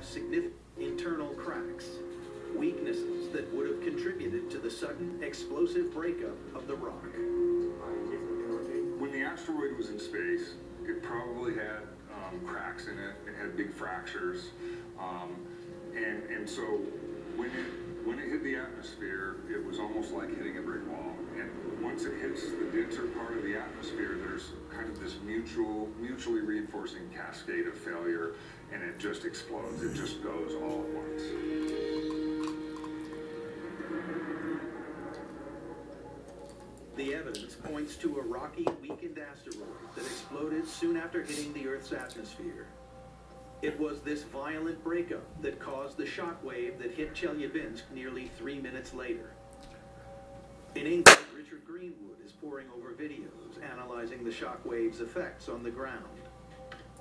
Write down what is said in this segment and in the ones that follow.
have significant internal cracks, weaknesses that would have contributed to the sudden explosive breakup of the rock. When the asteroid was in space, it probably had cracks in it. It had big fractures, and so when it hit the atmosphere, it was almost like hitting a brick wall. And once it hits the denser part of the atmosphere, there's kind of this mutually reinforcing cascade of failure, and it just explodes. It just goes all at once. The evidence points to a rocky, weakened asteroid that exploded soon after hitting the Earth's atmosphere. It was this violent breakup that caused the shock wave that hit Chelyabinsk nearly 3 minutes later. In England, Richard Greenwood is poring over videos analyzing the shock wave's effects on the ground.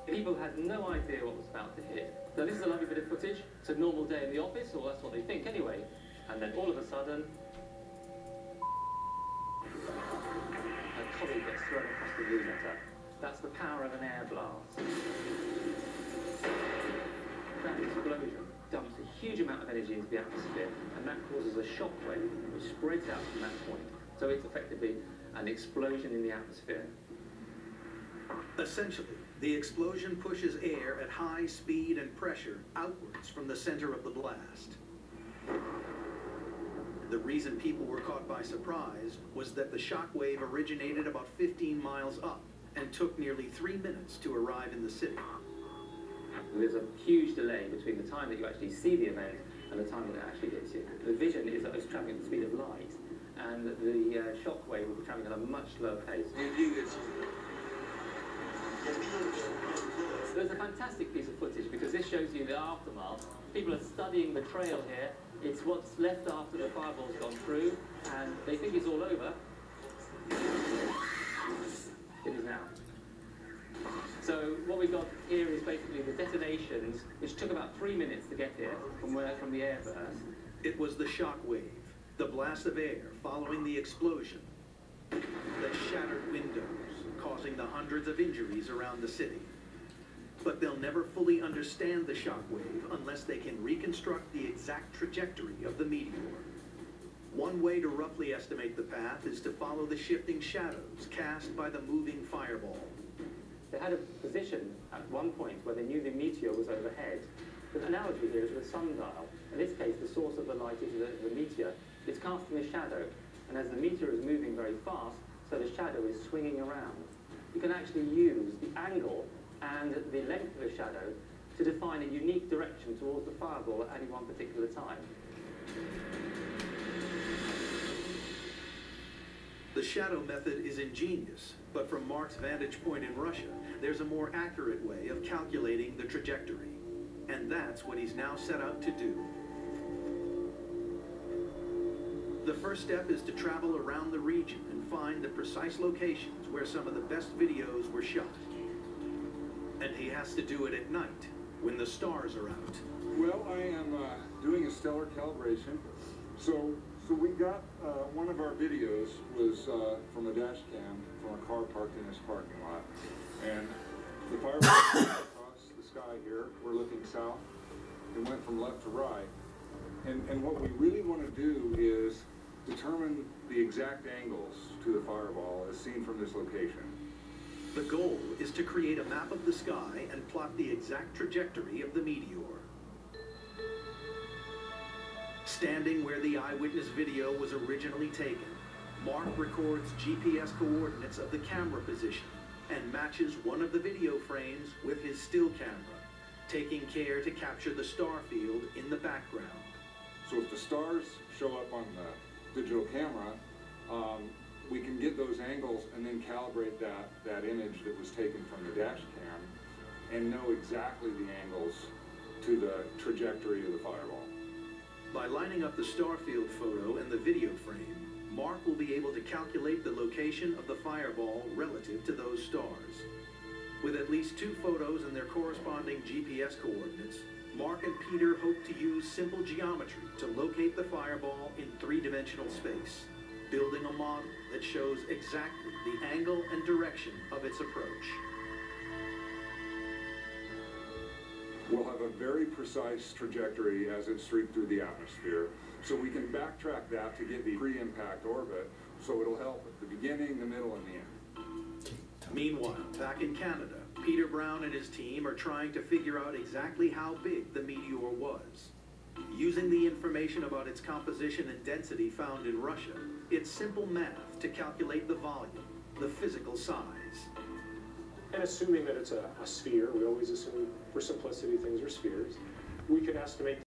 People had no idea what was about to hit. Now this is a lovely bit of footage. It's a normal day in the office, or that's what they think anyway. And then all of a sudden, a colleague gets thrown across the room at her. That's the power of an air blast. That explosion dumps a huge amount of energy into the atmosphere, and that causes a shock wave which spreads out from that point. So it's effectively an explosion in the atmosphere. Essentially, the explosion pushes air at high speed and pressure outwards from the center of the blast. The reason people were caught by surprise was that the shock wave originated about 15 miles up and took nearly 3 minutes to arrive in the city. There's a huge delay between the time that you actually see the event and the time that it actually hits you. The vision is travelling at the speed of light, and the shock wave will be travelling at a much slower pace. There's a fantastic piece of footage because this shows you the aftermath. People are studying the trail here. It's what's left after the fireball's gone through, and they think it's all over. It is now. So what we've got here is basically the detonations, which took about 3 minutes to get here from the airburst. It was the shock wave, the blast of air following the explosion, that shattered windows, causing the hundreds of injuries around the city. But they'll never fully understand the shock wave unless they can reconstruct the exact trajectory of the meteor. One way to roughly estimate the path is to follow the shifting shadows cast by the moving fireball. They had a position at one point where they knew the meteor was overhead. The analogy here is with a sundial. In this case, the source of the light is the meteor. It's casting a shadow, and as the meteor is moving very fast, so the shadow is swinging around. You can actually use the angle and the length of the shadow to define a unique direction towards the fireball at any one particular time. The shadow method is ingenious, but from Mark's vantage point in Russia, there's a more accurate way of calculating the trajectory. And that's what he's now set out to do. The first step is to travel around the region and find the precise locations where some of the best videos were shot. And he has to do it at night, when the stars are out. Well, I am doing a stellar calibration. So we got, one of our videos was from a dash cam from a car parked in this parking lot. And the fireball went across the sky here. We're looking south. It went from left to right. And what we really want to do is determine the exact angles to the fireball as seen from this location. The goal is to create a map of the sky and plot the exact trajectory of the meteor. Standing where the eyewitness video was originally taken, Mark records GPS coordinates of the camera position and matches one of the video frames with his still camera, taking care to capture the star field in the background. So if the stars show up on the digital camera, we can get those angles and then calibrate that image that was taken from the dash cam and know exactly the angles to the trajectory of the fireball. By lining up the star field photo and the video frame, Mark will be able to calculate the location of the fireball relative to those stars. With at least 2 photos and their corresponding GPS coordinates, Mark and Peter hope to use simple geometry to locate the fireball in 3-dimensional space, building a model that shows exactly the angle and direction of its approach. We'll have a very precise trajectory as it streaked through the atmosphere. So we can backtrack that to get the pre-impact orbit, so it'll help at the beginning, the middle, and the end. Meanwhile, back in Canada, Peter Brown and his team are trying to figure out exactly how big the meteor was. Using the information about its composition and density found in Russia, it's simple math to calculate the volume, the physical size. And assuming that it's a sphere, we always assume for simplicity things are spheres, we can estimate